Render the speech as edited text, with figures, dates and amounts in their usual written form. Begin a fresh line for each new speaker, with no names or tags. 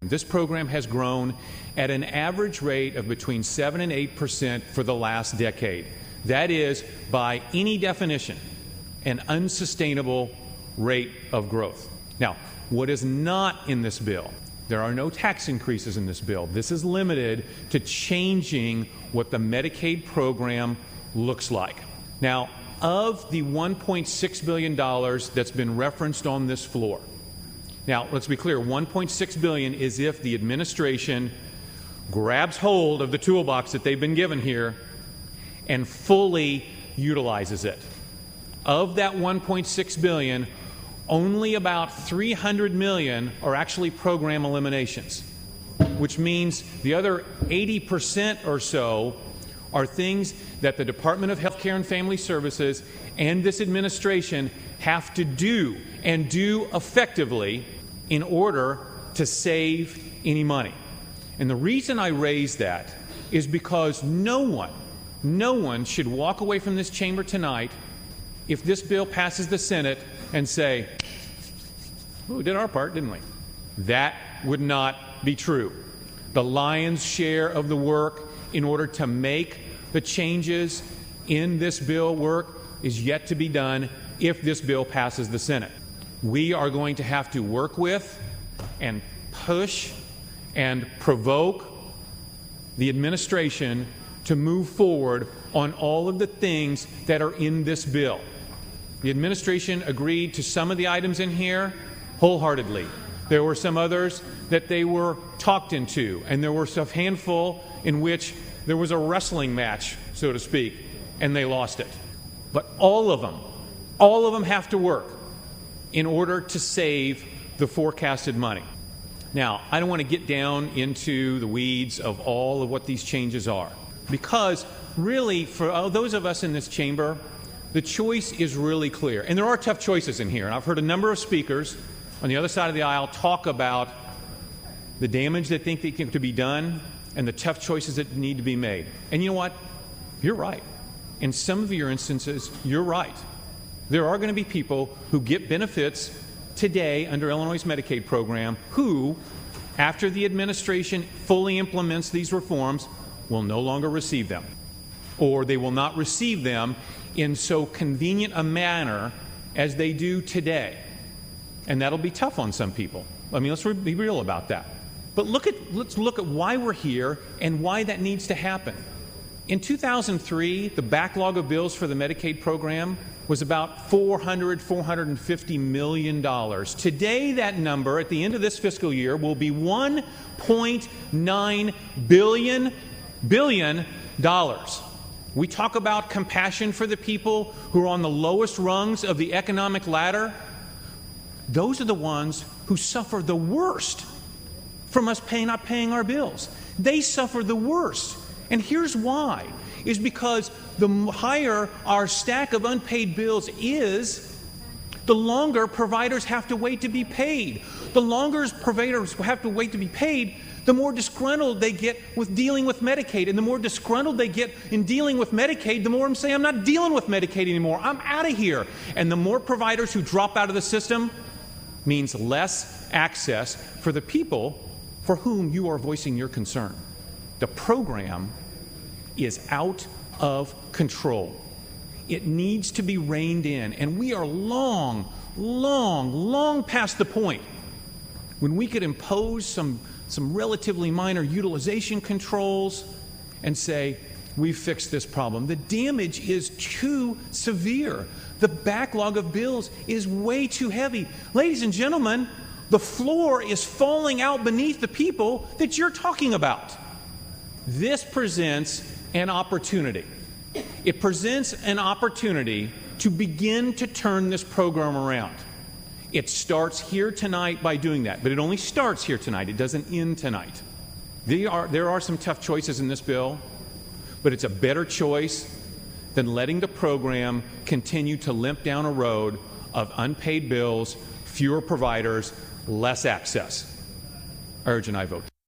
This program has grown at an average rate of between 7 and 8% for the last decade. That is, by any definition, an unsustainable rate of growth. Now, what is not in this bill? There are no tax increases in this bill. This is limited to changing what the Medicaid program looks like. Now, of the $1.6 billion that's been referenced on this floor, now let's be clear, $1.6 billion is if the administration grabs hold of the toolbox that they've been given here and fully utilizes it. Of that $1.6 billion, only about $300 million are actually program eliminations, which means the other 80% or so are things that the Department of Health Care and Family Services and this administration have to do and do effectively in order to save any money. And the reason I raise that is because no one should walk away from this chamber tonight if this bill passes the Senate and say, "Oh, we did our part, didn't we?" That would not be true. The lion's share of the work in order to make the changes in this bill work is yet to be done if this bill passes the Senate. We are going to have to work with and push and provoke the administration to move forward on all of the things that are in this bill. The administration agreed to some of the items in here wholeheartedly. There were some others that they were talked into, and there were a handful in which there was a wrestling match, so to speak, and they lost it. But all of them have to work in order to save the forecasted money. Now, I don't want to get down into the weeds of all of what these changes are, because really, for those of us in this chamber, the choice is really clear. And there are tough choices in here. And I've heard a number of speakers on the other side of the aisle talk about the damage they think to be done and the tough choices that need to be made. And you know what? You're right. In some of your instances, you're right. There are going to be people who get benefits today under Illinois' Medicaid program who, after the administration fully implements these reforms, will no longer receive them. Or they will not receive them in so convenient a manner as they do today. And that'll be tough on some people. I mean, let's be real about that. But let's look at why we're here and why that needs to happen. In 2003, the backlog of bills for the Medicaid program was about $450 million. Today, that number at the end of this fiscal year will be $1.9 billion. We talk about compassion for the people who are on the lowest rungs of the economic ladder. Those are the ones who suffer the worst from us not paying our bills. They suffer the worst. And here's why. Is because the higher our stack of unpaid bills is, the longer providers have to wait to be paid. The longer providers have to wait to be paid, the more disgruntled they get with dealing with Medicaid. And the more disgruntled they get in dealing with Medicaid, the more I'm saying, I'm not dealing with Medicaid anymore. I'm out of here. And the more providers who drop out of the system means less access for the people for whom you are voicing your concern. The program is out of control. It needs to be reined in. And we are long past the point when we could impose some relatively minor utilization controls and say, we've fixed this problem. The damage is too severe. The backlog of bills is way too heavy. Ladies and gentlemen, the floor is falling out beneath the people that you're talking about. This presents an opportunity. It presents an opportunity to begin to turn this program around. It starts here tonight by doing that, but it only starts here tonight. It doesn't end tonight. There are some tough choices in this bill, but it's a better choice than letting the program continue to limp down a road of unpaid bills, fewer providers, less access. I urge an aye vote.